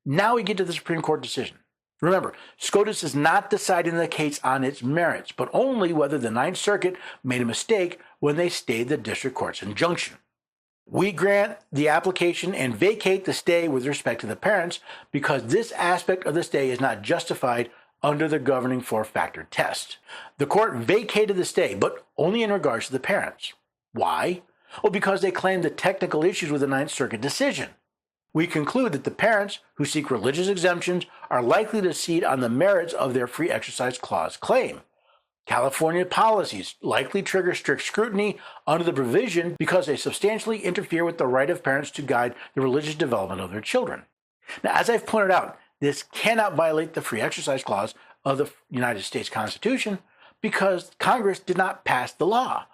Now we get to the Supreme Court decision. Remember, SCOTUS is not deciding the case on its merits, but only whether the Ninth Circuit made a mistake when they stayed the district court's injunction. We grant the application and vacate the stay with respect to the parents because this aspect of the stay is not justified under the governing four-factor test. The court vacated the stay, but only in regards to the parents. Why? Well, because they claimed the technical issues with the Ninth Circuit decision. We conclude that the parents who seek religious exemptions are likely to cede on the merits of their free exercise clause claim. California policies likely trigger strict scrutiny under the provision because they substantially interfere with the right of parents to guide the religious development of their children. Now, as I've pointed out, this cannot violate the free exercise clause of the United States Constitution because Congress did not pass the law.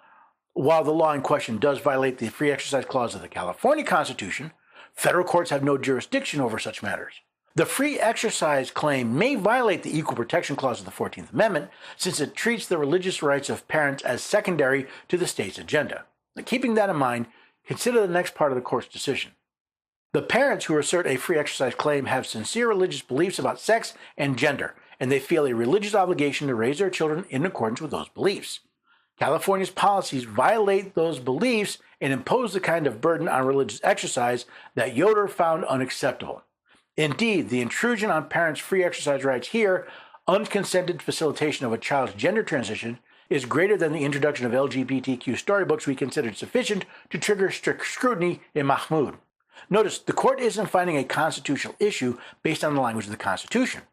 While the law in question does violate the free exercise clause of the California Constitution, federal courts have no jurisdiction over such matters. The free exercise claim may violate the Equal Protection Clause of the 14th Amendment since it treats the religious rights of parents as secondary to the state's agenda. Now, keeping that in mind, consider the next part of the court's decision. The parents who assert a free exercise claim have sincere religious beliefs about sex and gender, and they feel a religious obligation to raise their children in accordance with those beliefs. California's policies violate those beliefs and impose the kind of burden on religious exercise that Yoder found unacceptable. Indeed, the intrusion on parents' free exercise rights here, unconsented facilitation of a child's gender transition, is greater than the introduction of LGBTQ storybooks we considered sufficient to trigger strict scrutiny in Mahmoud. Notice, the court isn't finding a constitutional issue based on the language of the Constitution.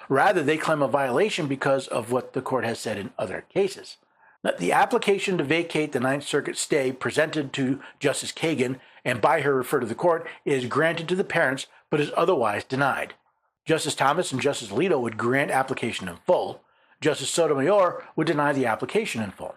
Rather, they claim a violation because of what the court has said in other cases. Now, the application to vacate the Ninth Circuit stay presented to Justice Kagan and by her referred to the court is granted to the parents but is otherwise denied. Justice Thomas and Justice Alito would grant application in full. Justice Sotomayor would deny the application in full.